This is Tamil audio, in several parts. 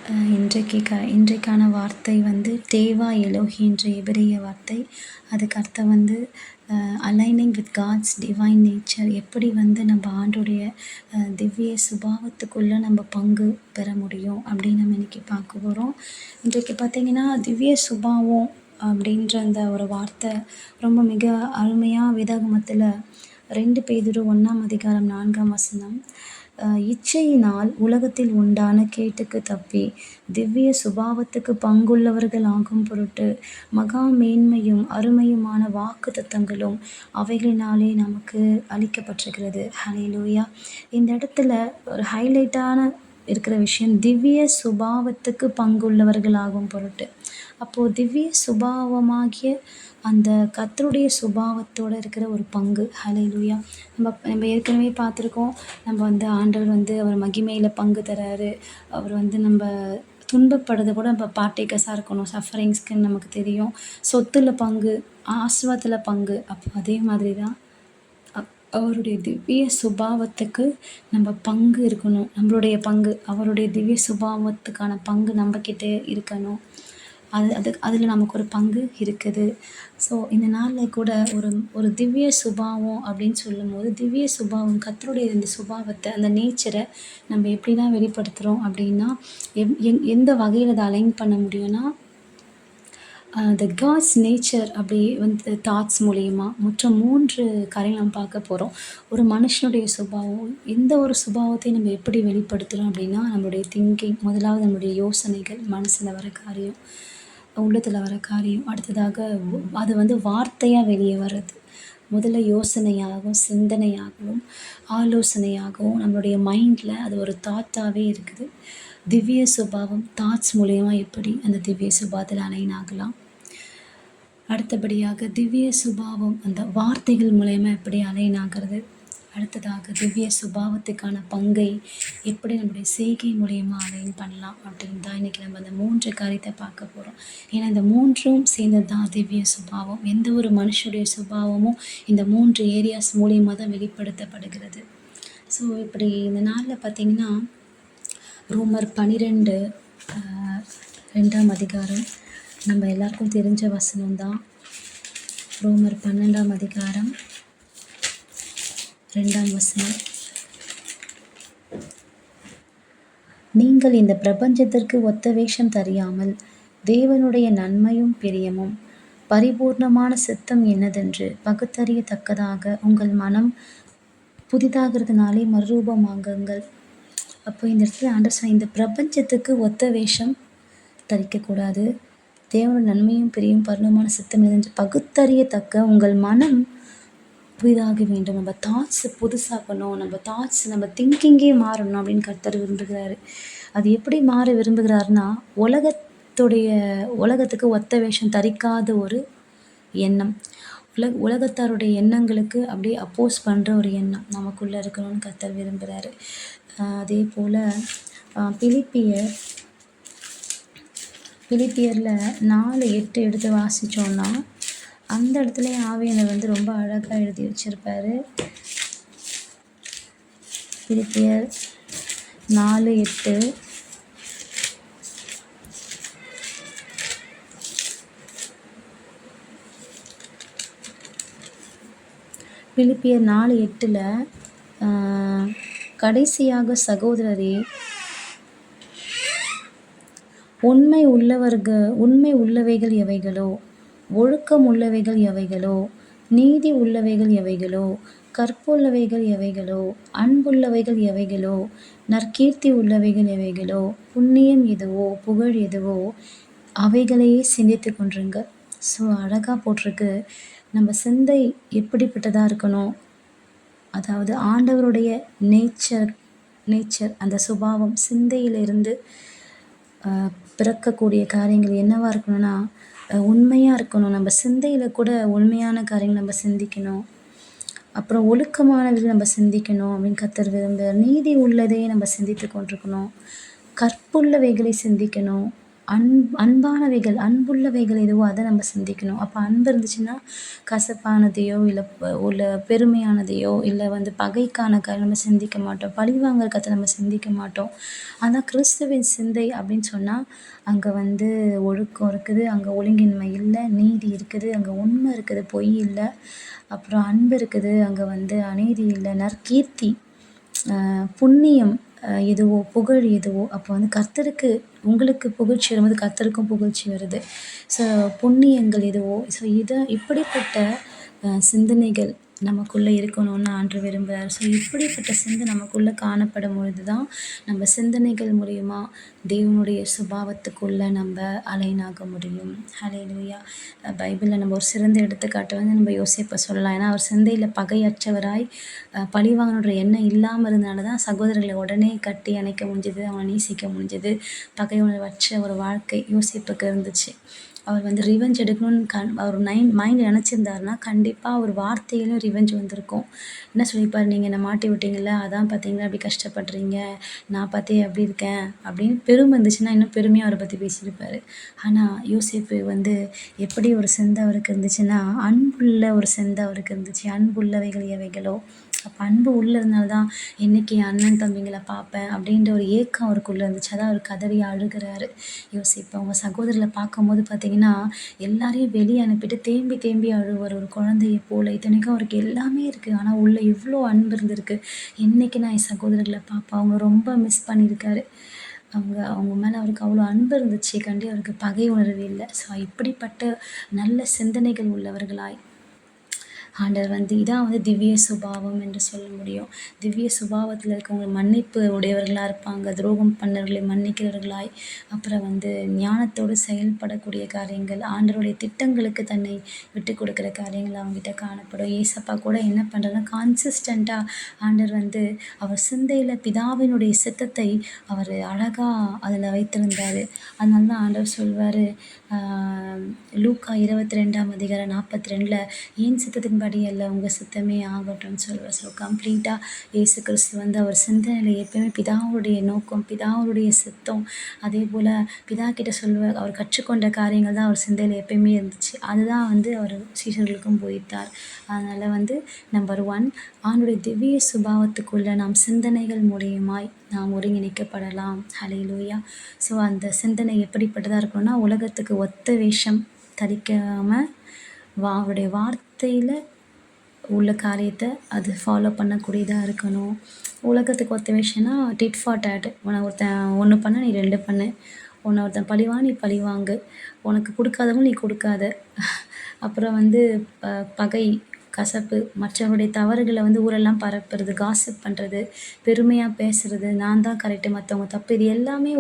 இன்றைக்கான வார்த்தை வந்து தேவா எலோஹி என்ற எபிரேய வார்த்தை. அதுக்கு அர்த்தம் வந்து aligning with God's divine nature. எப்படி வந்து நம்ம ஆண்டுடைய திவ்ய சுபாவத்துக்குள்ளே நம்ம பங்கு பெற முடியும் அப்படின்னு நம்ம இன்றைக்கி பார்க்க போகிறோம். இன்றைக்கு பார்த்திங்கன்னா திவ்ய சுபாவம் அப்படின்ற அந்த ஒரு வார்த்தை ரொம்ப மிக அருமையாக வேதாகமத்தில் 2 பேதுரு 1:4 இச்சையினால் உலகத்தில் உண்டான கேட்டுக்கு தப்பி திவ்ய சுபாவத்துக்கு பங்குள்ளவர்கள் ஆகும் பொருட்டு மகா மேன்மையும் அருமையுமான வாக்கு தத்தங்களும் அவைகளினாலே நமக்கு அளிக்கப்பட்டிருக்கிறது. ஹல்லேலூயா. இந்த இடத்துல ஒரு ஹைலைட்டான இருக்கிற விஷயம் திவ்ய சுபாவத்துக்கு பங்குள்ளவர்கள் ஆகும் பொருட்டு. அப்போது திவ்ய சுபாவமாகிய அந்த கர்த்தருடைய சுபாவத்தோடு இருக்கிற ஒரு பங்கு. ஹல்லேலூயா. நம்ம ஏற்கனவே பார்த்துருக்கோம். நம்ம வந்து ஆண்டவர் வந்து அவர் மகிமையில் பங்கு தராரு. அவர் வந்து நம்ம துன்பப்படுறத கூட நம்ம பார்ட்டேக்கர்ஸாக இருக்கணும். சஃபரிங்ஸ்க்குன்னு நமக்கு தெரியும். சொத்துல பங்கு, ஆசீர்வாதத்தில் பங்கு. அப்போ அதே மாதிரி தான் அவருடைய திவ்ய சுபாவத்துக்கு நம்ம பங்கு இருக்கணும். நம்மளுடைய பங்கு, அவருடைய திவ்ய சுபாவத்துக்கான பங்கு நம்மக்கிட்ட இருக்கணும். அதில் நமக்கு ஒரு பங்கு இருக்குது. ஸோ இந்த நாளில் கூட ஒரு திவ்ய சுபாவம் அப்படின்னு சொல்லும்போது திவ்ய சுபாவம் கர்த்தருடைய இந்த சுபாவத்தை, அந்த நேச்சரை நம்ம எப்படி தான் வெளிப்படுத்துகிறோம் அப்படின்னா எந்த வகையில் அதை அலைன் பண்ண முடியும்னா த காட்ஸ் நேச்சர் அப்படி வந்து தாட்ஸ் மூலிமா மொத்தம் 3 காரியங்கள் நம்ம பார்க்க போகிறோம். ஒரு மனுஷனுடைய சுபாவம், எந்த ஒரு சுபாவத்தையும் நம்ம எப்படி வெளிப்படுத்துகிறோம் அப்படின்னா நம்மளுடைய திங்கிங். முதலாவது நம்மளுடைய யோசனைகள், மனசில் வர காரியம், உள்ளத்தில் வர காரியம். அடுத்ததாக அது வந்து வார்த்தையாக வெளியே வர்றது. முதல்ல யோசனையாகவும் சிந்தனையாகவும் ஆலோசனையாகவும் நம்மளுடைய மைண்டில் அது ஒரு தாட்டாகவே இருக்குது. திவ்ய சுபாவம் தாட்ஸ் மூலயமா எப்படி அந்த திவ்ய சுபாவத்தில் அலைன் ஆகலாம். அடுத்தபடியாக திவ்ய சுபாவம் அந்த வார்த்தைகள் மூலயமா எப்படி அலைன் ஆகிறது. அடுத்ததாக திவ்ய சுபாவத்துக்கான பங்கை எப்படி நம்முடைய செய்கை மூலயமா அலைன் பண்ணலாம் அப்படின்னு தான் இன்றைக்கி நம்ம அந்த 3 காரியத்தை பார்க்க போகிறோம். ஏன்னா இந்த 3ம் சேர்ந்தது தான் திவ்ய சுபாவம். எந்த ஒரு மனுஷனுடைய சுபாவமும் இந்த 3 ஏரியாஸ் மூலயமா தான் வெளிப்படுத்தப்படுகிறது. ஸோ இப்படி இந்த நாளில் பார்த்திங்கன்னா ரோமர் 12:2 நம்ம எல்லாருக்கும் தெரிஞ்ச வசனம் தான். ரோமர் 12:2 நீங்கள் இந்த பிரபஞ்சத்திற்கு ஒத்த வேஷம் தெரியாமல் தேவனுடைய நன்மையும் பிரியமும் பரிபூர்ணமான சித்தம் என்னதென்று பகுத்தறியத்தக்கதாக உங்கள் மனம் புதிதாகிறதுனாலே மறுரூபமாகுங்கள். அப்போ இந்த இடத்துல ஆண்டவர் இந்த பிரபஞ்சத்துக்கு ஒத்த வேஷம் தரிக்கக்கூடாது. தேவனோட நன்மையும் பிரியும் பரிபூர்ணமான சித்தம் என்னதென்று பகுத்தறியத்தக்க உங்கள் மனம் புதிதாக வேண்டும். நம்ம தாட்ஸ் புதுசாகணும். நம்ம திங்கிங்கே மாறணும் அப்படின்னு கர்த்தர் விரும்புகிறாரு. அது எப்படி மாற விரும்புகிறாருன்னா உலகத்துக்கு ஒத்த வேஷம் தரிக்காத ஒரு எண்ணம், உலகத்தாருடைய எண்ணங்களுக்கு அப்படியே அப்போஸ் பண்ணுற ஒரு எண்ணம் நமக்குள்ளே இருக்கணும்னு கர்த்தர் விரும்புகிறாரு. அதே போல் பிலிப்பியரில் 4:8 எடுத்து வாசித்தோன்னா அந்த இடத்துல ஆவியானவர் வந்து ரொம்ப அழகாக எழுதி வச்சுருப்பாரு. பிலிப்பியர் 4:8 பிலிப்பியர் 4:8 கடைசியாக சகோதரரே, உண்மை உள்ளவைகள் எவைகளோ, ஒழுக்கம் உள்ளவைகள் எவைகளோ, நீதி உள்ளவைகள் எவைகளோ, கற்புள்ளவைகள் எவைகளோ, அன்புள்ளவைகள் எவைகளோ, நற்கீர்த்தி உள்ளவைகள் எவைகளோ, புண்ணியம் எதுவோ, புகழ் எதுவோ, அவைகளையே சிந்தித்து கொண்டிருங்க. ஸோ அழகாக போட்டிருக்கு. நம்ம சிந்தை எப்படிப்பட்டதாக இருக்கணும், அதாவது ஆண்டவருடைய நேச்சர் அந்த சுபாவம் சிந்தையிலிருந்து பிறக்கக்கூடிய காரியங்கள் என்னவாக இருக்கணும்னா உண்மையாக இருக்கணும். நம்ம சிந்தையில் கூட உண்மையான காரியங்கள் நம்ம சிந்திக்கணும். அப்புறம் ஒழுக்கமானவர்கள் நம்ம சிந்திக்கணும் அப்படின்னு கர்த்தர் விரும்புகிறார். நீதி உள்ளதையே நம்ம சிந்தித்து கொண்டிருக்கணும். கற்புள்ளவைகளை சிந்திக்கணும். அன்பானவைகள், அன்புள்ளவைகள் எதுவோ அதை நம்ம சிந்திக்கணும். அப்போ அன்பு இருந்துச்சுன்னா கசப்பானதையோ இல்லை பெருமையானதையோ இல்லை பகைக்கான நம்ம சிந்திக்க மாட்டோம். பழிவாங்கற கதை நம்ம சிந்திக்க மாட்டோம். ஆனால் கிறிஸ்துவின் சிந்தை அப்படின்னு சொன்னால் அங்கே ஒழுக்கம் இருக்குது, அங்கே ஒழுங்கின்மை இல்லை, நீதி இருக்குது, அங்கே உண்மை இருக்குது, பொய் இல்லை, அப்புறம் அன்பு இருக்குது, அங்கே அநீதி இல்லை, நற்கீர்த்தி, புண்ணியம் எதுவோ, புகழ் எதுவோ, அப்போ கர்த்தருக்கு உங்களுக்கு புகழ்ச்சி வரும்போது கர்த்தருக்கும் புகழ்ச்சி வருது. ஸோ புண்ணியங்கள் எதுவோ, ஸோ இப்படிப்பட்ட சிந்தனைகள் நமக்குள்ளே இருக்கணும்னு ஆண்டவர் விரும்புகிறார். ஸோ இப்படிப்பட்ட சிந்தை நமக்குள்ளே காணப்படும் பொழுது தான் நம்ம சிந்தனைகள் மூலிமா தேவனுடைய சுபாவத்துக்குள்ளே நம்ம அலைனாக முடியும். ஹல்லேலூயா. பைபிளில் நம்ம ஒரு சிறந்த எடுத்துக்காட்டு நம்ம யோசேப்பை சொல்லலாம். ஏன்னா அவர் சிந்தையில் பகையற்றவராய் பழிவாங்கணுன்ற எண்ணம் இல்லாமல் இருந்தனால தான் சகோதரர்களை உடனே கட்டி அணைக்க முடிஞ்சது, அவனை நேசிக்க முடிஞ்சது. பகை உணர்வற்ற ஒரு வாழ்க்கை யோசேப்புக்கு இருந்துச்சு. அவர் ரிவெஞ்ச் எடுக்கணும்னு அவர் மைண்ட் நினச்சிருந்தாருன்னா கண்டிப்பாக ஒரு வார்த்தையிலும் ரிவெஞ்ச் வந்திருக்கும். என்ன சொல்லியிருப்பார், நீங்கள் என்னை மாட்டி விட்டீங்களா, அதான் பார்த்தீங்களா அப்படி கஷ்டப்படுறீங்க, நான் பார்த்தே அப்படி இருக்கேன் அப்படின்னு பெருமை இருந்துச்சுன்னா இன்னும் பெருமையாக அவரை பற்றி பேசியிருப்பார். ஆனால் யோசேப்பு எப்படி ஒரு சிந்தை அவருக்கு இருந்துச்சுன்னா அன்புள்ள ஒரு சிந்தை அவருக்கு இருந்துச்சு. அன்புள்ளவைகள் எவைகளோ, அப்போ அன்பு உள்ளே இருந்தனால்தான் என்றைக்கு என் அண்ணன் தம்பிங்களை பார்ப்பேன் அப்படின்ற ஒரு ஏக்கம் அவருக்குள்ளே இருந்துச்சு. அதான் அவர் கதறி அழுகிறாரு. யோசிப்பேன், அவங்க சகோதரர்களை பார்க்கும்போது பார்த்தீங்கன்னா எல்லாரையும் வெளியே அனுப்பிட்டு தேம்பி தேம்பி அழுவார் ஒரு குழந்தையை போல். இத்தனைக்கும் அவருக்கு எல்லாமே இருக்குது, ஆனால் உள்ளே எவ்வளோ அன்பு இருந்திருக்கு. என்றைக்கு நான் என் சகோதரர்களை பார்ப்பேன், அவங்க ரொம்ப மிஸ் பண்ணியிருக்காரு. அவங்க மேலே அவருக்கு அவ்வளோ அன்பு இருந்துச்சு, கண்டி அவருக்கு பகை உணர்வு இல்லை. ஸோ இப்படிப்பட்ட நல்ல சிந்தனைகள் உள்ளவர்களாய் ஆண்டவர் இதான் திவ்ய சுபாவம் என்று சொல்ல முடியும். திவ்ய சுபாவத்தில் இருக்கவங்க மன்னிப்பு உடையவர்களாக இருப்பாங்க, துரோகம் பண்ணவர்களை மன்னிக்கிறவர்களாய், அப்புறம் ஞானத்தோடு செயல்படக்கூடிய காரியங்கள், ஆண்டவருடைய திட்டங்களுக்கு தன்னை விட்டு கொடுக்குற காரியங்கள் அவங்ககிட்ட காணப்படும். ஏசப்பா கூட என்ன பண்ணுறதுனா கான்சிஸ்டண்ட்டாக ஆண்டவர் அவர் சிந்தையில் பிதாவினுடைய சித்தத்தை அவர் அழகாக அதில் வைத்திருந்தார். அதனால தான் ஆண்டவர் சொல்வார், லூக்கா 22:42 என் சித்தத்தின்படி அல்ல உங்கள் சித்தமே ஆகட்டும்னு சொல்வார். ஸோ கம்ப்ளீட்டாக இயேசு கிறிஸ்து அவர் சிந்தனையில் எப்பயுமே பிதாவுடைய நோக்கம், பிதாவுடைய சித்தம், அதே போல் பிதா கிட்ட சொல்வார். அவர் கற்றுக்கொண்ட காரியங்கள் தான் அவர் சிந்தையில் எப்பயுமே இருந்துச்சு. அதுதான் அவர் சீஷர்களுக்கும் போதித்தார். அதனால் நம்பர் 1 ஆண்டவருடைய திவ்ய சுபாவத்துக்குள்ள நாம் சிந்தனைகள் மூலியமாய் நாம் ஒருங்கிணைக்கப்படலாம். ஹல்லேலூயா. ஸோ அந்த சிந்தனை எப்படிப்பட்டதாக இருக்கணும்னா உலகத்துக்கு ஒத்த வேஷம் தரிக்காமல் அவருடைய வார்த்தையில் உள்ள காரியத்தை அது ஃபாலோ பண்ணக்கூடியதாக இருக்கணும். உலகத்துக்கு ஒத்த விஷயம்னா டிட் ஃபார் டேட், ஒருத்தன் 1 பண்ண நீ 2 பண்ணு, ஒருத்தன் பழிவாங்க நீ பழிவாங்கு, உனக்கு கொடுக்காதவங்க நீ கொடுக்காத, அப்புறம் பகை, கசப்பு, மற்றவருடைய தவறுகளை ஊரெல்லாம் பரப்புறது, காசிப் பண்ணுறது, பெருமையாக பேசுகிறது, நான் தான் கரெக்டு மற்றவங்க தப்பு, இது எல்லாமே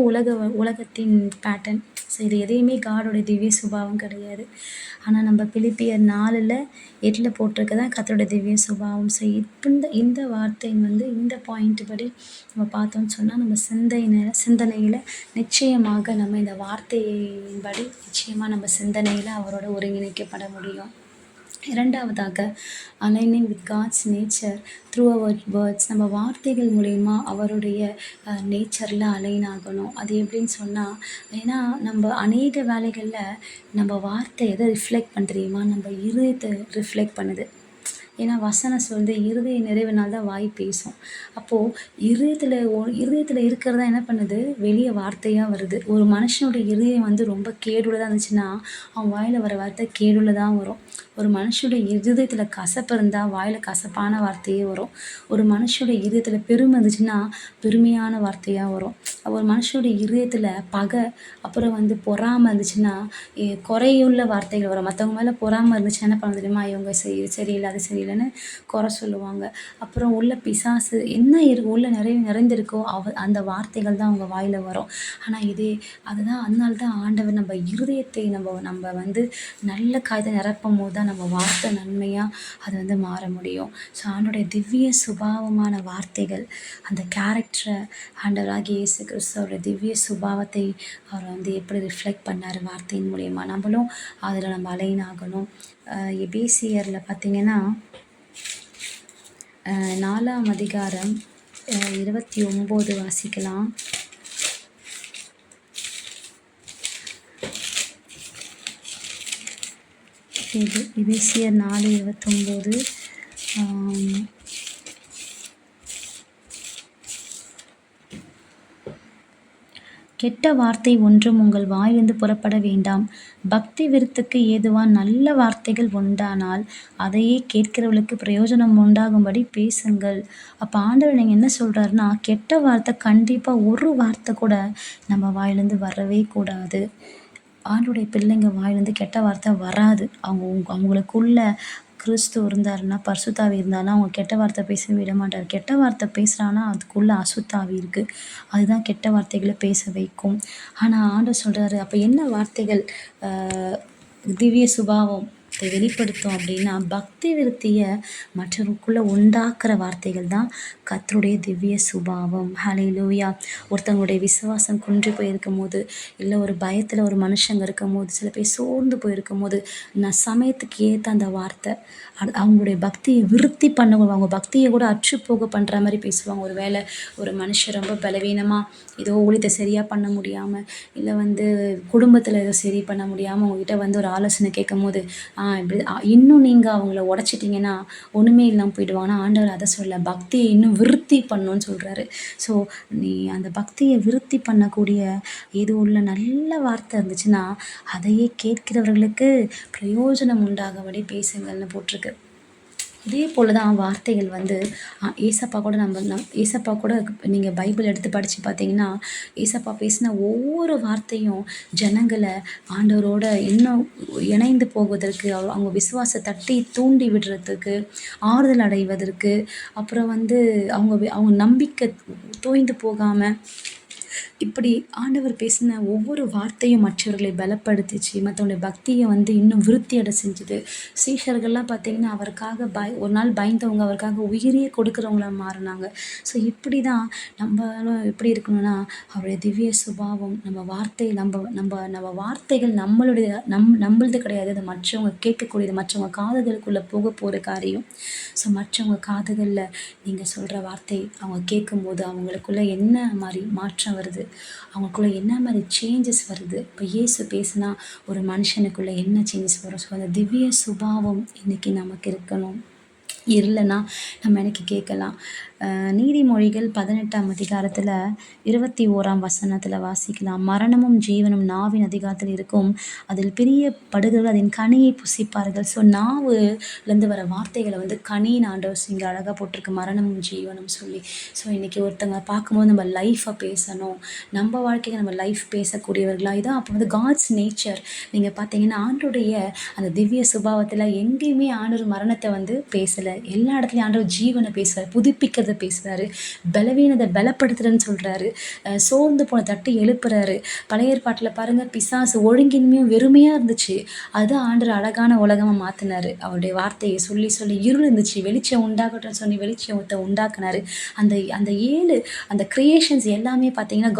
உலகத்தின் பேட்டர்ன். ஸோ இது எதையுமே காடோடைய திவ்ய சுபாவம் கிடையாது. ஆனால் நம்ம பிலிப்பியர் 4:8 போட்டிருக்கதான் கர்த்தருடைய திவ்ய சுபாவம். ஸோ இந்த வார்த்தை இந்த பாயிண்ட் படி நம்ம பார்த்தோம்னு சொன்னால் நம்ம சிந்தனையில் நிச்சயமாக நம்ம இந்த வார்த்தையின்படி நிச்சயமாக நம்ம சிந்தனையில் அவரோட ஒருங்கிணைக்கப்பட முடியும். இரண்டாவதாக aligning with God's nature through அவர் வேர்ட்ஸ். நம்ம வார்த்தைகள் மூலயமா அவருடைய நேச்சரில் அலைன் ஆகணும். அது எப்படின்னு சொன்னால், ஏன்னா நம்ம அநேக வேலைகளில் நம்ம வார்த்தை எதை ரிஃப்ளெக்ட் பண்ண தெரியுமா, நம்ம இருதயத்தை ரிஃப்ளெக்ட் பண்ணுது. ஏன்னா வசனம் இருதய நிறைவினால் தான் வாய் பேசும். அப்போது இருதயத்தில் இருக்கிறதா என்ன பண்ணுது, வெளியே வார்த்தையாக வருது. ஒரு மனுஷனுடைய இருதயம் ரொம்ப கேடுள்ளதாக இருந்துச்சுன்னா அவன் வாயில் வர வார்த்தை கேடுள்ளதான் வரும். ஒரு மனுஷனுடைய இருதயத்தில் கசப்பு இருந்தால் வாயில் கசப்பான வார்த்தையே வரும். ஒரு மனுஷனுடைய இருதயத்தில் பெருமை இருந்துச்சுன்னா பெருமையான வார்த்தையாக வரும். ஒரு மனுஷனுடைய இருதயத்தில் பகை, அப்புறம் பொறாமை இருந்துச்சுன்னா குறையுள்ள வார்த்தைகள் வரும். மற்றவங்க மேலே பொறாமை இருந்துச்சுன்னா என்ன பண்ண தெரியுமா, இவங்க சரியில்லை அது சரியில்லைன்னு குறை சொல்லுவாங்க. அப்புறம் உள்ள பிசாசு என்ன உள்ள நிறைந்திருக்கோ அந்த வார்த்தைகள் தான் அவங்க வாயில் வரும். ஆனால் அதுதான் அதனால தான் ஆண்டவர் நம்ம இருதயத்தை நம்ம நல்ல காயத்தை நிரப்பும் போது தான் நம்ம வார்த்தை நன்மையாக அது மாற முடியும். ஸோ ஆண்டோடைய திவ்ய சுபாவமான வார்த்தைகள், அந்த கேரக்டரை ஆண்டவராகிய இயேசு கிறிஸ்துவோட திவ்ய சுபாவத்தை அவர் எப்படி ரிஃப்ளெக்ட் பண்ணார் வார்த்தையின் மூலயமா, நம்மளும் அதில் நம்ம அலைன் ஆகணும். எபேசியரில் பார்த்திங்கன்னா 4ஆம் அதிகாரம் 29 வாசிக்கலாம். எபேசியர் 4:29. கெட்ட வார்த்தை ஒன்றும் உங்கள் வாயிலிருந்து புறப்பட வேண்டாம். பக்தி விருத்துக்கு ஏதுவான நல்ல வார்த்தைகள் உண்டானால் அதையே கேட்கிறவர்களுக்கு பிரயோஜனம் உண்டாகும்படி பேசுங்கள். அப்போ ஆண்டவர் நீங்கள் என்ன சொல்கிறாருன்னா, கெட்ட வார்த்தை கண்டிப்பாக ஒரு வார்த்தை கூட நம்ம வாயிலேருந்து வரவே கூடாது. ஆண்டோடைய பிள்ளைங்க வாயிலேருந்து கெட்ட வார்த்தை வராது. அவங்களுக்குள்ள கிறிஸ்து இருந்தாருன்னா, பரிசுத்தாவி இருந்தாலும் அவங்க கெட்ட வார்த்தை பேச விட மாட்டார். கெட்ட வார்த்தை பேசுகிறான்னா அதுக்குள்ளே அசுத்தாவி இருக்குது. அதுதான் கெட்ட வார்த்தைகளை பேச வைக்கும். ஆனால் ஆண்டவர் சொல்கிறாரு, அப்போ என்ன வார்த்தைகள் திவ்ய சுபாவம் வெளிப்படுத்தும் அப்படின்னா, பக்தி விருத்தியை மற்றவருக்குள்ளே உண்டாக்குற வார்த்தைகள் தான் கர்த்தருடைய திவ்ய சுபாவம். ஹல்லேலூயா. ஒருத்தவங்களுடைய விசுவாசம் குன்றி போயிருக்கும் போது, இல்லை ஒரு பயத்தில் ஒரு மனுஷங்க இருக்கும் போது, சில பேர் சோர்ந்து போயிருக்கும் போது, நான் சமயத்துக்கு ஏற்ற அந்த வார்த்தை அவங்களுடைய பக்தியை விருத்தி பண்ணுவாங்க. அவங்க பக்தியை கூட அற்றுப்போக பண்ணுற மாதிரி பேசுவாங்க. ஒரு வேளை ஒரு மனுஷன் ரொம்ப பலவீனமாக ஏதோ ஊழியத்தை சரியாக பண்ண முடியாமல், இல்லை குடும்பத்தில் ஏதோ சரி பண்ண முடியாமல் உங்ககிட்ட ஒரு ஆலோசனை கேட்கும் போது, இப்படி இன்னும் நீங்கள் அவங்கள உடச்சிட்டிங்கன்னா ஒன்றுமே இல்லாமல் போயிடுவாங்க. ஆனால் ஆண்டவர் அதை சொல்ல, பக்தியை இன்னும் விருத்தி பண்ணணும்னு சொல்கிறாரு. ஸோ நீ அந்த பக்தியை விருத்தி பண்ணக்கூடிய ஏதோ உள்ள நல்ல வார்த்தை இருந்துச்சுன்னா அதையே கேட்கிறவர்களுக்கு பிரயோஜனம் உண்டாகபடி பேசுங்கள்னு போட்டிருக்கு. இதே போல் தான் வார்த்தைகள் ஏசப்பா கூட ஏசப்பா கூட நீங்கள் பைபிள் எடுத்து படித்து பார்த்தீங்கன்னா, ஏசப்பா பேசின ஒவ்வொரு வார்த்தையும் ஜனங்களை ஆண்டவரோட இன்னும் இணைந்து போவதற்கு, அவங்க விசுவாச தட்டி தூண்டி விடுறதுக்கு, ஆறுதல் அடைவதற்கு, அப்புறம் அவங்க நம்பிக்கை தோய்ந்து போகாமல், இப்படி ஆண்டவர் பேசின ஒவ்வொரு வார்த்தையும் மற்றவர்களை பலப்படுத்திச்சு, மற்றவங்களுடைய பக்தியை இன்னும் விருத்தி அடை செஞ்சுது. சீஷர்கள்லாம் பார்த்திங்கன்னா அவருக்காக ஒரு நாள் பயந்தவங்க அவருக்காக உயிரியே கொடுக்குறவங்கள மாறினாங்க. ஸோ இப்படி தான் நம்மளும் எப்படி இருக்கணும்னா, அவருடைய திவ்ய சுபாவம் நம்ம வார்த்தைகள் நம்மளது கிடையாது. அது மற்றவங்க கேட்கக்கூடியது, மற்றவங்க காதுகளுக்குள்ளே போக போகிற காரியம். ஸோ மற்றவங்க காதுகளில் நீங்கள் சொல்கிற வார்த்தை அவங்க கேட்கும்போது அவங்களுக்குள்ள என்ன மாதிரி மாற்றம் வருது, அவங்களுக்குள்ள என்ன மாதிரி சேஞ்சஸ் வருது. இப்போ இயேசு பேசுனா ஒரு மனுஷனுக்குள்ள என்ன சேஞ்சஸ் வரும். ஸோ அந்த திவ்ய சுபாவம் இன்றைக்கி நமக்கு இருக்கணும். இல்லைன்னா நம்ம எனக்கு கேட்கலாம். நீதிமொழிகள் 18ஆம் அதிகாரத்தில் 21ஆம் வசனத்தில் வாசிக்கலாம். மரணமும் ஜீவனும் நாவின் அதிகாரத்தில் இருக்கும், அதில் பிரியப்படுகிறவர்கள் அதன் கனியை புசிப்பார்கள். ஸோ நாவுலேருந்து வர வார்த்தைகளை கனின்னு ஆண்டவர் இங்கே அழகாக போட்டிருக்கு, மரணமும் ஜீவனும் சொல்லி. ஸோ இன்றைக்கி ஒருத்தங்க பார்க்கும்போது நம்ம லைஃப்பை பேசணும், நம்ம வாழ்க்கையை நம்ம லைஃப் பேசக்கூடியவர்களாக. இதான் அப்போ காட்ஸ் நேச்சர். நீங்கள் பார்த்தீங்கன்னா ஆண்டோடைய அந்த திவ்ய சுபாவத்தில் எங்கேயுமே ஆண்டவர் மரணத்தை பேசலை. எல்லா இடத்துலையும் ஆண்டவர் ஜீவனை பேசுவார், புதுப்பிக்கிறத பேசுகிறாரு, பலவீனத்தை பலப்படுத்துறேன்னு சொல்கிறாரு, சோர்ந்து போன தட்டி எழுப்புறாரு. பழைய ஏற்பாட்டில் பாருங்கள், பிசாசு ஒழுங்கின்மையும் வெறுமையாக இருந்துச்சு, அதுதான் ஆண்டவர் அழகான உலகமாக மாற்றினார். அவருடைய வார்த்தையை சொல்லி சொல்லி இருள் இருந்துச்சு, வெளிச்சம் உண்டாகட்டும்னு சொல்லி வெளிச்சத்தை உண்டாக்குனார். அந்த 7 அந்த கிரியேஷன்ஸ் எல்லாமே பார்த்தீங்கன்னா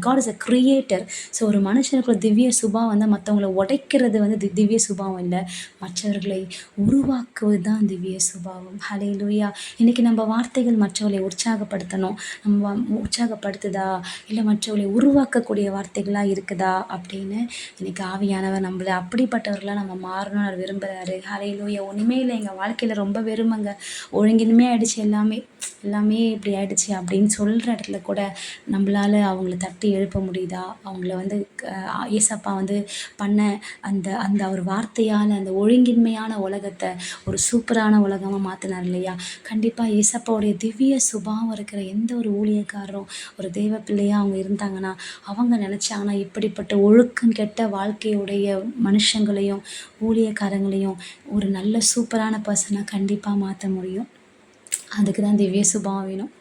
God is a creator. So ஒரு மனுஷனுக்கு ஒரு திவ்ய சுபாவம் மற்றவங்களை உடைக்கிறது திவ்ய சுபாவம் இல்லை, மற்றவர்களை உருவாக்குவது தான் திவ்ய சுபாவம். ஹல்லேலூயா. இன்றைக்கி நம்ம வார்த்தைகள் மற்றவர்களை உற்சாகப்படுத்தணும். நம்ம உற்சாகப்படுத்துதா, இல்லை மற்றவர்களை உருவாக்கக்கூடிய வார்த்தைகளாக இருக்குதா அப்படின்னு இன்றைக்கி ஆவியானவர் நம்மளை அப்படிப்பட்டவர்களாக நம்ம மாறணும்னு அவர் விரும்புகிறாரு. ஹல்லேலூயா. ஒன்றுமே இல்லை, எங்கள் வாழ்க்கையில் ரொம்ப வெறுமைங்க, ஒழுங்கின்மை ஆகிடுச்சு, எல்லாமே இப்படி ஆகிடுச்சு அப்படின்னு சொல்கிற இடத்துல கூட நம்மளால் அவங்கள தட்டி எழுப்ப முடியுதா? அவங்கள ஏசப்பா பண்ண அந்த ஒரு வார்த்தையால் அந்த ஒழுங்கின்மையான உலகத்தை ஒரு சூப்பரான உலகமாக மாற்றினார் இல்லையா? கண்டிப்பாக ஏசப்பாவுடைய திவ்ய சுபாவம் இருக்கிற எந்த ஒரு ஊழியக்காரரும் ஒரு தெய்வ பிள்ளையாக அவங்க இருந்தாங்கன்னா, அவங்க நினச்சாங்கன்னா இப்படிப்பட்ட ஒழுக்கம் கெட்ட வாழ்க்கையுடைய மனுஷங்களையும் ஊழியக்காரங்களையும் ஒரு நல்ல சூப்பரான பர்சனாக கண்டிப்பாக மாற்ற முடியும். அதுக்கு தான் திவ்ய சுபாவம் வேணும்.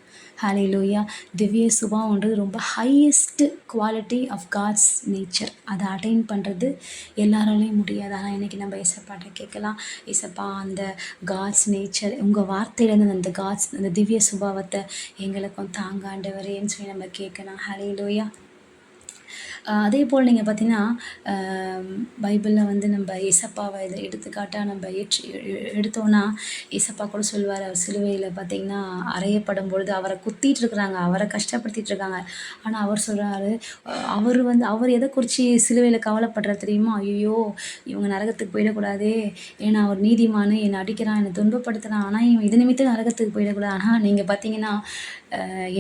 ஹல்லேலூயா. திவ்ய சுபாவம்ன்றது ரொம்ப highest quality of God's nature. அதை அட்டைன் பண்ணுறது எல்லாராலையும் முடியாது. ஆனால் இன்றைக்கி நம்ம ஏசப்பாட்ட கேட்கலாம், ஏசப்பா அந்த காட்ஸ் நேச்சர், உங்கள் வார்த்தையிலேருந்து அந்த திவ்ய சுபாவத்தை எங்களுக்கும் தாங்க ஆண்டவரேன்னு சொல்லி நம்ம கேட்கலாம். ஹல்லேலூயா. அதேபோல் நீங்க பார்த்தீங்கன்னா, அ பைபிள்ல வந்து நம்ப ஏசப்பாவ இத எடுத்துக்காட்டா நம்ப எடுத்தோம்னா, ஏசப்பா கூட சொல்லுவாரு, அவர் சிலுவையில பார்த்தீங்கன்னா, அறையப்படும்பொழுது அவர குத்திட்டு இருக்கிறாங்க. அவர கஷ்டப்படுத்திட்டு இருக்காங்க. ஆனா அவர் சொல்றாரு, அவரு வந்து அவர் எத குறிச்சு சிலுவையில கவலைப்படுறாரு தெரியுமா? "ஐயய்யோ! இவங்க நரகத்துக்கு போயிடக்கூடாதே! ஏன்னா அவர் நீதிமானு, என்ன அடிக்கிறான், என்ன துன்பப்படுத்துறான். ஆனா இவன் இது நிமித்தம் நரகத்துக்கு போயிடக்கூடாது." ஆனா நீங்க பார்த்தீங்கன்னா,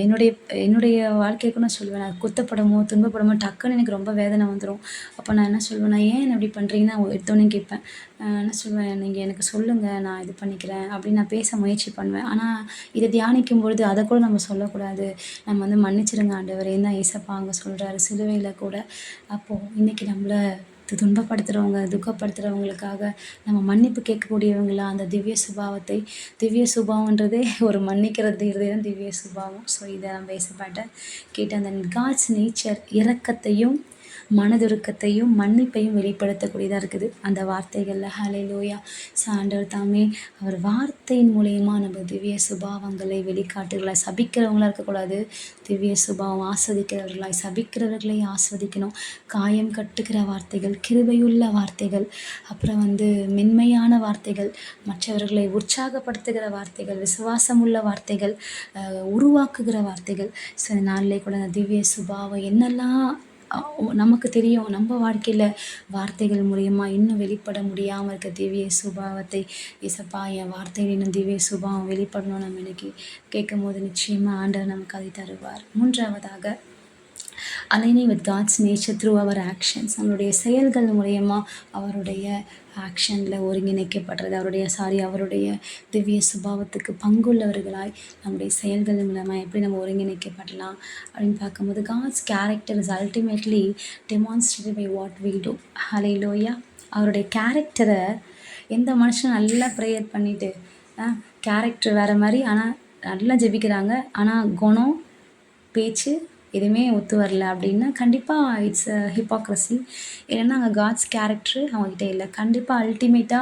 என்னுடைய என்னுடைய வாழ்க்கைக்கும் நான் சொல்லுவேன். நான் குத்தப்படுமோ, துன்பப்படுமோ டக்குன்னு எனக்கு ரொம்ப வேதனை வந்துரும். அப்ப நான் என்ன சொல்லுவேன்னா, "ஏன் என்ன இப்படி பண்றீங்கன்னு?" நான் எடுத்தோனே கேட்பேன். என்ன சொல்லுவேன், "நீங்க எனக்கு சொல்லுங்க. நான் இது பண்ணிக்கிறேன்." அப்படின்னு நான் பேச முயற்சி பண்ணுவேன். ஆனா இத தியானிக்கும் பொழுது அத கூட நம்ம சொல்லக்கூடாது. நம்ம வந்து "மன்னிச்சிடுங்க ஆண்டவரேன்னு" தான் ஏசப்பா அங்க சொல்றாரு சிலுவையில கூட. அப்போ இன்னைக்கு நம்மள துன்பப்படுத்துறவங்க, துக்கப்படுத்துறவங்களுக்காக நம்ம மன்னிப்பு கேட்கக்கூடியவங்களா அந்த திவ்ய சுபாவத்தை திவ்ய சுபாவம்ன்றதே ஒரு மன்னிக்கிறது தான் திவ்ய சுபாவம். ஸோ இத நம்ம ஏசப்பாட்ட கேட்டு அந்த காட்ஸ் நேச்சர் இரக்கத்தையும், மனதுருக்கத்தையும், மன்னிப்பையும் வெளிப்படுத்தக்கூடியதா இருக்குது. அந்த வார்த்தைகள்ல ஹல்லேலூயா! ஸோ ஆண்டவர் தாமே அவர் வார்த்தையின் மூலியமா நம்ம திவ்ய சுபாவங்களை வெளிக்காட்டுகிறார். சபிக்கிறவங்களா இருக்கக்கூடாது. திவ்ய சுபாவம் ஆஸ்வதிக்கிறவர்களாய், சபிக்கிறவர்களை ஆஸ்வதிக்கணும். காயம் கட்டுகிற வார்த்தைகள், கிருபையுள்ள வார்த்தைகள், அப்புறம் வந்து மென்மையான வார்த்தைகள், மற்றவர்களை உற்சாகப்படுத்துகிற வார்த்தைகள், விசுவாசமுள்ள வார்த்தைகள், உருவாக்குகிற வார்த்தைகள். ஸோ இந்த நாளிலே கூட அந்த திவ்ய சுபாவம் என்னெல்லாம் நமக்கு தெரியும். நம்ம வாழ்க்கையில வார்த்தைகள் மூலியமா இன்னும் வெளிப்பட முடியாம இருக்க திவ்ய சுபாவத்தை, "ஏசப்பா என் வார்த்தையில இன்னும் திவ்ய சுபாவம் வெளிப்படணும்னு" நம்ம இன்னைக்கு கேட்கும்போது நிச்சயமா ஆண்டவர் நமக்கு அதை தருவார். 3வதாக aligning with God's nature through our actions. நம்மளுடைய செயல்கள் மூலியமா அவருடைய ஆக்ஷன்ல ஒருங்கிணைக்கப்படுறது. அவருடைய திவ்ய சுபாவத்துக்கு பங்குள்ளவர்களாய் நம்முடைய செயல்கள் மூலமா எப்படி நம்ம ஒருங்கிணைக்கப்படலாம் அப்படின்னு பார்க்கும்போது, God's character is ultimately demonstrated by what we do. Hallelujah! அவருடைய கேரக்டர எந்த மனுஷன் நல்லா ப்ரேயர் பண்ணிட்டு, கேரக்டர் வேற மாரி, ஆனா நல்லா ஜெபிக்கிறாங்க. ஆனா குணம், பேச்சு எதுவுமே ஒத்து வரல அப்படின்னா, கண்டிப்பா இட்ஸ் அ ஹிப்போக்ரஸி. ஏன்னா அங்க காட்ஸ் கேரக்டர் அவங்ககிட்ட இல்ல. கண்டிப்பா அல்டிமேட்டா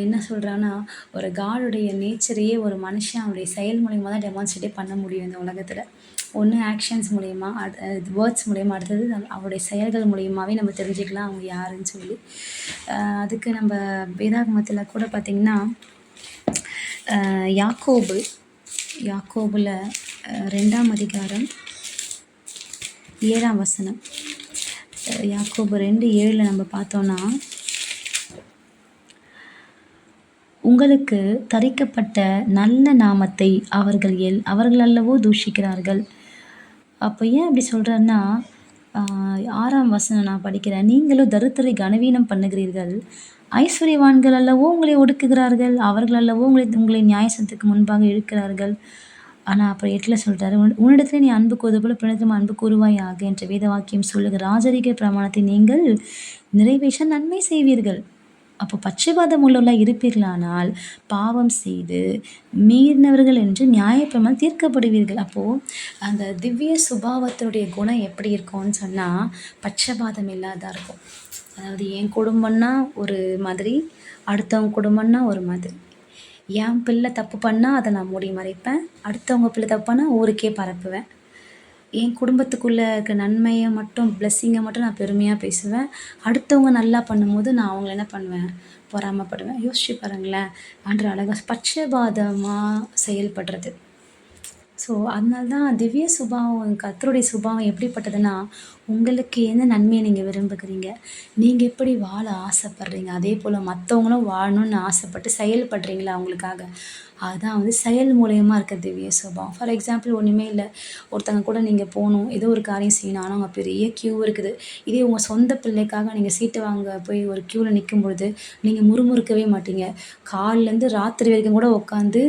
என்ன சொல்றான்னா, ஒரு காடுடைய நேச்சரையே ஒரு மனுஷன் அவனுடைய செயல் மூலியமா தான் டெமான்ஸ்ட்ரேட்டே பண்ண முடியும் இந்த உலகத்துல. ஒண்ணு ஆக்ஷன்ஸ் மூலியமா, வேர்ட்ஸ் மூலியமா, அடுத்தது அவருடைய செயல்கள் மூலியமாவே நம்ம தெரிஞ்சுக்கலாம் அவங்க யாருன்னு சொல்லி. அதுக்கு நம்ம வேதாகமத்துல கூட பார்த்தீங்கன்னா, யாக்கோபு யாக்கோபுல 2ஆம் அதிகாரம் 7ஆம் வசனம். யாக்கோபு 2:7 நம்ம பார்த்தோம்னா, உங்களுக்கு தரிக்கப்பட்ட நல்ல நாமத்தை அவர்கள் அல்லவோ தூஷிக்கிறார்கள். அப்போ ஏன் அப்படி சொல்றாருன்னா, 6ஆம் வசனம் நான் படிக்கிறேன். நீங்களோ தரித்திரரை கனவீனம் பண்ணுகிறீர்கள். ஐஸ்வர்யவான்கள் அல்லவோ உங்களை ஒடுக்குகிறார்கள். அவர்கள் அல்லவோ உங்களை நியாயசத்துக்கு முன்பாக இழுக்கிறார்கள். ஆனா அப்புறம் 8ல சொல்றாரு, உன்னிடத்திலே நீ அன்பு கூறுவது போல பிறனிடத்திலும் அன்பு கூறுவாயாக என்ற வேத வாக்கியம் சொல்லுகிற ராஜரீக பிரமாணத்தை நீங்கள் நிறைவேற்ற நன்மை செய்வீர்கள். அப்போ பட்சபாதம் உள்ளவர்களாய் இருப்பீர்களானால் பாவம் செய்து மீறினவர்கள் என்று நியாயப்பிரமாணம் தீர்க்கப்படுவீர்கள். அப்போ அந்த திவ்ய சுபாவத்தினுடைய குணம் எப்படி இருக்கும்னு சொன்னா, பட்சபாதம் இல்லாததா இருக்கும். அதாவது என் குடும்பம்னா ஒரு மாதிரி, அடுத்தவங்க குடும்பம்னா ஒரு மாதிரி. என் பிள்ளை தப்பு பண்ணா அதை நான் மூடி மறைப்பேன். அடுத்தவங்க பிள்ளை தப்பு பண்ணா ஊருக்கே பரப்புவேன். என் குடும்பத்துக்குள்ள இருக்க நன்மையை மட்டும், பிளெஸ்ஸிங்கை மட்டும் நான் பெருமையா பேசுவேன். அடுத்தவங்க நல்லா பண்ணும்போது நான் அவங்கள என்ன பண்ணுவேன்? பொறாமைப்படுவேன். யோசிச்சு பாருங்களேன். ஆண்டவர் அழகா பட்சபாதமா செயல்படுறது. ஸோ அதனால தான் திவ்ய சுபாவம், கர்த்தருடைய சுபாவம் எப்படிப்பட்டதுன்னா, உங்களுக்கு என்ன நன்மையை நீங்க விரும்புகிறீங்க? நீங்க எப்படி வாழ ஆசைப்படுறீங்க? அதேபோல மத்தவங்களும் வாழணும்னு ஆசைப்பட்டு செயல்படுறீங்களா அவங்களுக்காக? அதுதான் வந்து செயல் மூலியமா இருக்க திவ்ய சுபாவம். ஃபார் எக்ஸாம்பிள் ஒண்ணுமே இல்ல. ஒருத்தவங்க கூட நீங்க போணும். ஏதோ ஒரு காரியம் செய்யணும். ஆனா அங்க பெரிய கியூ இருக்குது. இதே உங்க சொந்த பிள்ளைக்காக நீங்க சீட்டு வாங்க போய் ஒரு கியூல நிக்கும் பொழுது, நீங்க முறுமுறுக்கவே மாட்டீங்க. காலைலேருந்து ராத்திரி வரைக்கும் கூட உட்காந்து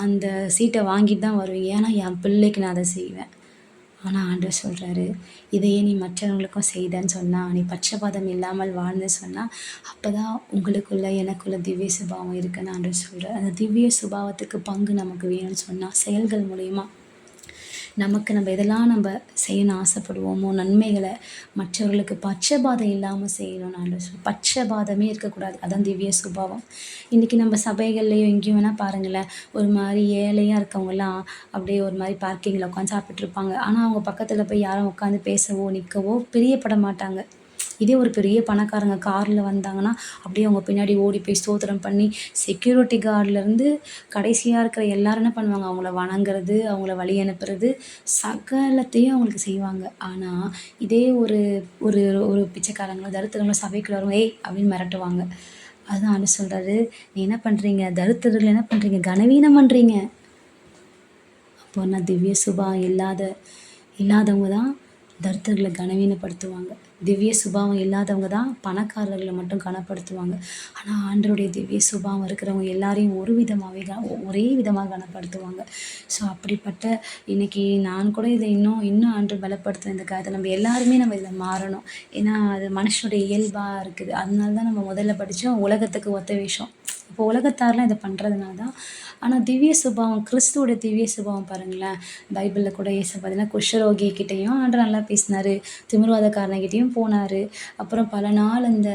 அந்த சீட்டை வாங்கிட்டு தான் வருவீங்க. ஏன்னா என் பிள்ளைக்கு நான் அதை செய்வேன். ஆனா ஆண்டவர் சொல்றாரு, இதையே நீ மற்றவங்களுக்கும் செய்தன்னு சொன்னா, நீ பட்சபாதம் இல்லாமல் வாழ்ந்தன்னு சொன்னா, அப்பதான் உங்களுக்குள்ள எனக்குள்ள திவ்ய சுபாவம் இருக்குன்னு ஆண்டவர் சொல்றார். அந்த திவ்ய சுபாவத்துக்கு பங்கு நமக்கு வேணும்னு சொன்னா, செயல்கள் மூலியமா நம்ம எதெல்லாம் நம்ம செய்யணும்னு ஆசைப்படுவோமோ நன்மைகளை மற்றவர்களுக்கு பட்சபாதம் இல்லாமல் செய்யணும்னு ஆண்டவர் பட்சபாதமே இருக்கக்கூடாது. அதான் திவ்ய சுபாவம். இன்றைக்கி நம்ம சபைகள்லேயோ எங்கேயும் வேணால் பாருங்களேன், ஒரு மாதிரி ஏழையாக இருக்கவங்கலாம் அப்படியே ஒரு மாதிரி பார்க்கிங்கில் உட்காந்து சாப்பிட்டுருப்பாங்க. ஆனால் அவங்க பக்கத்தில் போய் யாரும் உட்காந்து பேசவோ நிற்கவோ பிரியப்பட மாட்டாங்க. இதே ஒரு பெரிய பணக்காரங்க காரில் வந்தாங்கன்னா அப்படியே அவங்க பின்னாடி ஓடி போய் ஸ்தோத்திரம் பண்ணி செக்யூரிட்டி கார்ட்லேருந்து கடைசியாக இருக்கிற எல்லாரும் என்ன பண்ணுவாங்க, அவங்கள வணங்குறது, அவங்கள வழி அனுப்புறது, சகலத்தையும் அவங்களுக்கு செய்வாங்க. ஆனால் இதே ஒரு ஒரு ஒரு பிச்சைக்காரங்களோ தரித்திரங்களோ சபைக்குள்ள வரும், ஏய் அப்படின்னு மிரட்டுவாங்க. அதுதான் ஆண்டு சொல்கிறாரு, நீ என்ன பண்ணுறீங்க, தரித்திரர்கள் என்ன பண்ணுறீங்க, கனவீனம் பண்ணுறீங்க. அப்போ நான் திவ்ய சுபாவம் இல்லாதவங்க தான் தரித்திரர்களை கனவீனப்படுத்துவாங்க. திவ்ய சுபாவம் இல்லாதவங்க தான் பணக்காரர்களை மட்டும் கனப்படுத்துவாங்க. ஆனால் ஆண்டவருடைய திவ்ய சுபாவம் இருக்கிறவங்க எல்லாரையும் ஒரே விதமாக கனப்படுத்துவாங்க. ஸோ அப்படிப்பட்ட இன்னைக்கு நான் கூட இதை இன்னும் ஆண்டவர் பலப்படுத்தும் இந்த காலத்தை. நம்ம எல்லாருமே நம்ம இதில் மாறணும். ஏன்னா அது மனுஷனுடைய இயல்பாக இருக்குது. அதனால தான் நம்ம முதல்ல படித்தோம் உலகத்துக்கு ஒத்த வேஷம். இப்போ உலகத்தாரெலாம் இதை பண்ணுறதுனால தான். ஆனால் திவ்ய சுபாவம், கிறிஸ்துவோட திவ்ய சுபாவம் பாருங்களேன். பைபிளில் கூட பார்த்தீங்கன்னா குஷ்டரோகிக்கிட்டேயும் ஆண்டவர் நல்லா பேசினார், திமிர்வாதக்காரனகிட்டையும் போனார். அப்புறம் பல நாள் அந்த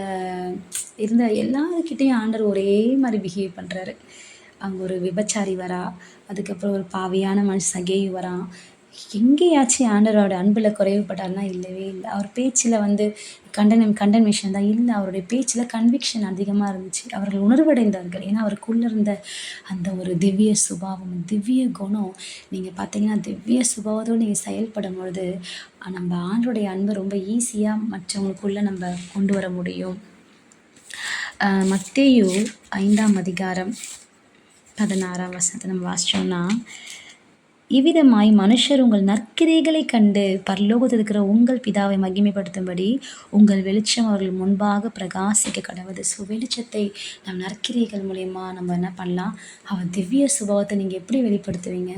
இருந்த எல்லாருக்கிட்டேயும் ஆண்டவர் ஒரே மாதிரி பிஹேவ் பண்ணுறாரு. அங்கே ஒரு விபச்சாரி வரா, அதுக்கப்புறம் ஒரு பாவியான மனுஷன் சகேயு வரான். எங்கேயாச்சும் ஆண்டவரோட அன்பில் குறைவுபட்டார்னா இல்லவே இல்லை. அவர் பேச்சில் கண்டனேஷன் தான் இல்லை, அவருடைய பேச்சில் கன்விக்ஷன் அதிகமாக இருந்துச்சு. அவர்கள் உணர்வடைந்தார்கள். ஏன்னா அவருக்குள்ளே இருந்த அந்த ஒரு திவ்ய சுபாவம், திவ்ய குணம். நீங்கள் பார்த்தீங்கன்னா திவ்ய சுபாவத்தோடு நீங்கள் செயல்படும் பொழுது நம்ம ஆண்டவருடைய அன்பை ரொம்ப ஈஸியாக மற்றவங்களுக்குள்ளே நம்ம கொண்டு வர முடியும். மத்தேயு 5ஆம் அதிகாரம் 16ஆம் வசனத்தை நம்ம வாசித்தோம்னா, இவ்விதமாய் மனுஷர் உங்கள் நற்கிரைகளைக் கண்டு பரலோகத்தில் இருக்கிற உங்கள் பிதாவை மகிமைப்படுத்தும்படி உங்கள் வெளிச்சம் அவர்கள் முன்பாக பிரகாசிக்க கடவுது. ஸோ வெளிச்சத்தை நம் நற்கிரைகள் மூலயமா நம்ம என்ன பண்ணலாம், அவர் திவ்ய சுபாவத்தை நீங்கள் எப்படி வெளிப்படுத்துவீங்க?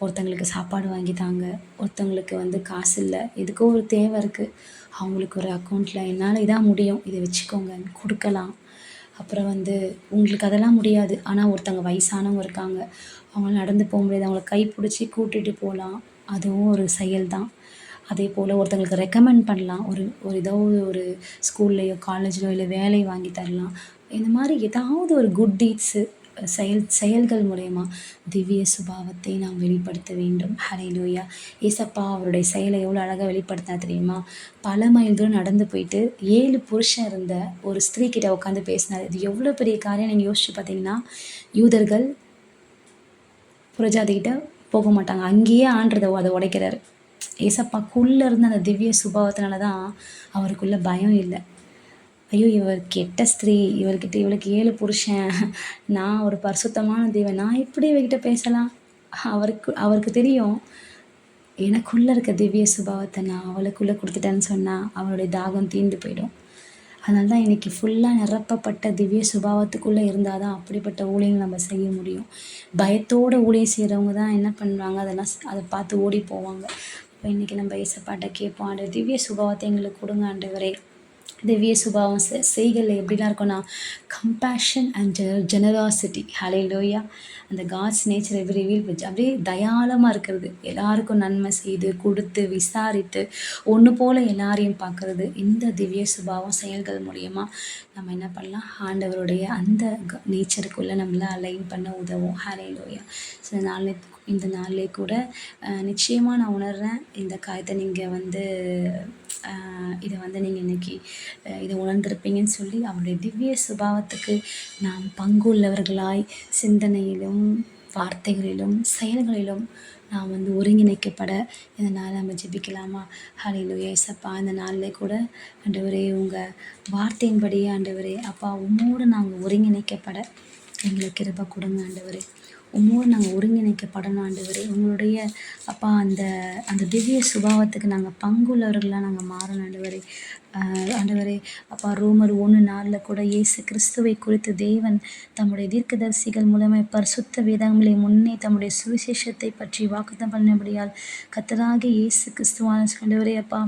ஒருத்தங்களுக்கு சாப்பாடு வாங்கி தாங்க, ஒருத்தவங்களுக்கு காசு இல்லை, எதுக்கோ ஒரு தேவை இருக்குது, அவங்களுக்கு ஒரு அக்கௌண்ட்டில் என்னால் இதாக முடியும், இதை வச்சுக்கோங்க கொடுக்கலாம். அப்புறம் உங்களுக்கு அதெல்லாம் முடியாது, ஆனால் ஒருத்தவங்க வயசானவங்க இருக்காங்க, அவங்க நடந்து போக முடியாது, அவங்கள கைப்பிடிச்சி கூட்டிகிட்டு போகலாம், அதுவும் ஒரு செயல் தான். அதே போல் ஒருத்தங்களுக்கு ரெக்கமெண்ட் பண்ணலாம், ஏதோ ஒரு ஸ்கூல்லையோ காலேஜ்லையோ இல்லை வேலை வாங்கி தரலாம். இந்த மாதிரி ஏதாவது ஒரு குட் டீட்ஸு செயல்கள் மூலயமா திவ்ய சுபாவத்தை நாம் வெளிப்படுத்த வேண்டும். ஹல்லேலூயா. ஏசப்பா அவருடைய செயலை எவ்வளோ அழகாக வெளிப்படுத்தினா தெரியுமா? பல மைல் தூரம் நடந்து போயிட்டு 7 புருஷன் இருந்த ஒரு ஸ்திரீ கிட்ட உட்காந்து பேசினார். இது எவ்வளோ பெரிய காரியம் நீங்கள் யோசிச்சு பார்த்தீங்கன்னா, யூதர்கள் புரஜாதிகிட்ட போக மாட்டாங்க, அங்கேயே அதை உடைக்கிறாரு. ஏசப்பாக்குள்ளே இருந்த அந்த திவ்ய சுபாவத்தினால தான் அவருக்குள்ள பயம் இல்லை. ஐயோ இவர் கெட்ட ஸ்திரீ, இவளுக்கு 7 புருஷன், நான் ஒரு பரிசுத்தமான தேவன், நான் எப்படி இவகிட்ட பேசலாம்? அவருக்கு தெரியும், எனக்குள்ளே இருக்க திவ்ய சுபாவத்தை நான் அவளுக்குள்ளே கொடுத்துட்டேன்னு சொன்னால் அவளுடைய தாகம் தீர்ந்து போயிடும். அதனால தான் இன்றைக்கி ஃபுல்லாக நிரப்பப்பட்ட திவ்ய சுபாவத்துக்குள்ளே இருந்தால் தான் அப்படிப்பட்ட ஊழியங்கள் நம்ம செய்ய முடியும். பயத்தோடு ஊழியம் செய்கிறவங்க தான் என்ன பண்ணுவாங்க, அதை பார்த்து ஓடி போவாங்க. இப்போ இன்றைக்கி நம்ம ஏசப்பாட்ட கேட்போம், ஆண்டவர் திவ்ய சுபாவத்தை எங்களுக்கு கொடுங்க ஆண்டவரே. திவ்ய சுபாவம் செய்கையில் எப்படிலாம் இருக்கும்னா, கம்பேஷன் அண்ட் ஜெனராசிட்டி. ஹல்லேலூயா. அந்த காட்ஸ் நேச்சர் ரிவீல் வச்சு அப்படியே தயாளமாக இருக்கிறது, எல்லாருக்கும் நன்மை செய்து கொடுத்து விசாரித்து ஒன்று போல் எல்லாரையும் பார்க்குறது. இந்த திவ்ய சுபாவம் செயல்கள் மூலயமா நம்ம என்ன பண்ணலாம், ஆண்டவருடைய அந்த நேச்சருக்குள்ளே நம்மளை அலைன் பண்ண உதவும். ஹல்லேலூயா. ஸோ இந்த நாளிலே கூட நிச்சயமாக நான் உணர்கிறேன், இந்த காரியத்தை நீங்கள் இதை நீங்கள் இன்றைக்கி இதை உணர்ந்திருப்பீங்கன்னு சொல்லி அவருடைய திவ்ய சுபாவத்துக்கு நாம் பங்கு உள்ளவர்களாய் சிந்தனையிலும் வார்த்தைகளிலும் செயல்களிலும் நாம் ஒருங்கிணைக்கப்பட இந்த நாள் நம்ம ஜெபிக்கலாமா? ஹல்லேலூயா. ஏசப்பா இந்த நாளில் கூட ஆண்டவரே உங்கள் வார்த்தையின்படியே ஆண்டவரே அப்பா உம்மோடு நாங்கள் ஒருங்கிணைக்கப்பட எங்களுக்கு கிருபை கொடுங்க ஆண்டவரே. உம்மோடு நாங்கள் ஒருங்கிணைக்கப்படணும் ஆண்டவரே. உங்களுடைய அப்பா அந்த திவ்ய சுபாவத்துக்கு நாங்கள் பங்குள்ளவர்களாக நாங்கள் மாறணும் ஆண்டவரே. ஆண்டவரே அப்பா ரோமர் 1:4 கூட இயேசு கிறிஸ்துவை குறித்து தேவன் தம்முடைய தீர்க்கதரிசிகள் மூலமாக பரிசுத்த வேதங்களை முன்னே தம்முடைய சுவிசேஷத்தை பற்றி வாக்குத்தம் பண்ணபடியால் கர்த்தராகிய இயேசு கிறிஸ்துவான ஆண்டவரே அப்பா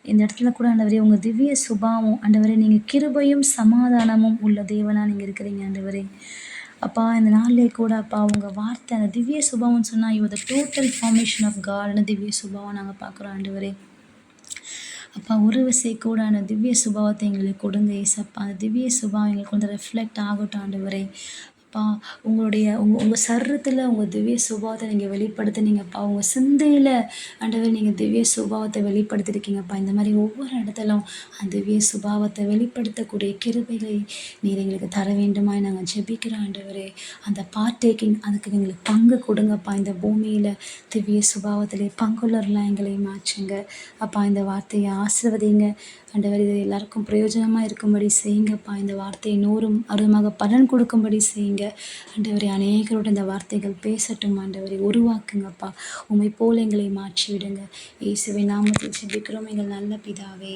இந்த இடத்துல கூட ஆண்டவரே உங்கள் திவ்ய சுபாவம் ஆண்டவரே, நீங்கள் கிருபையும் சமாதானமும் உள்ள தேவனாக நீங்கள் இருக்கிறீங்க ஆண்டவரே. அப்பா இந்த நாளிலே கூட அப்பா உங்க வார்த்தை அந்த திவ்ய சுபாவம்னு சொன்னா you the total formation of காட்னு திவ்ய சுபாவம் நாங்க பார்க்குறோம் ஆண்டவரே. அப்பா ஒரு விசை கூட அந்த திவ்ய சுபாவத்தை எங்களுக்கு கொடுங்க ஏசப்பா. அந்த திவ்ய சுபாவம் எங்களுக்கு வந்து ரெஃப்ளெக்ட் ஆகட்டும் ஆண்டவரே. அப்பா உங்களுடைய உங்கள் சர்ரத்தில் உங்கள் திவ்ய சுபாவத்தை நீங்கள் வெளிப்படுத்துனீங்கப்பா. உங்கள் சிந்தையில் ஆண்டவரே நீங்கள் திவ்ய சுபாவத்தை வெளிப்படுத்திருக்கீங்கப்பா. இந்த மாதிரி ஒவ்வொரு இடத்துலும் அந்த திவ்ய சுபாவத்தை வெளிப்படுத்தக்கூடிய கிருபைகளை நீர் எங்களுக்கு தர வேண்டுமாய் நாங்கள் ஜெபிக்கிறோம் ஆண்டவரே. அந்த பார்ட்டேக்கிங் அதுக்கு எங்களுக்கு பங்கு கொடுங்கப்பா. இந்த பூமியில் திவ்ய சுபாவத்திலே பங்குள்ளவர்களாக எங்களை மாற்றுங்க அப்பா. இந்த வார்த்தையை ஆசீர்வதிங்க ஆண்டவரே. இது எல்லாருக்கும் பிரயோஜனமாக இருக்கும்படி செய்யுங்கப்பா. இந்த வார்த்தையை நூறும் அருமாக பலன் கொடுக்கும்படி செய்யுங்க ஆண்டவரே. அநேகரோட இந்த வார்த்தைகள் பேசட்டும் ஆண்டவரே. உருவாக்குங்கப்பா. உம்மை போல எங்களை மாற்றி விடுங்க. இயேசுவின் நாமத்தில் ஜெபிக்கிறோம் எங்கள் நல்ல பிதாவே.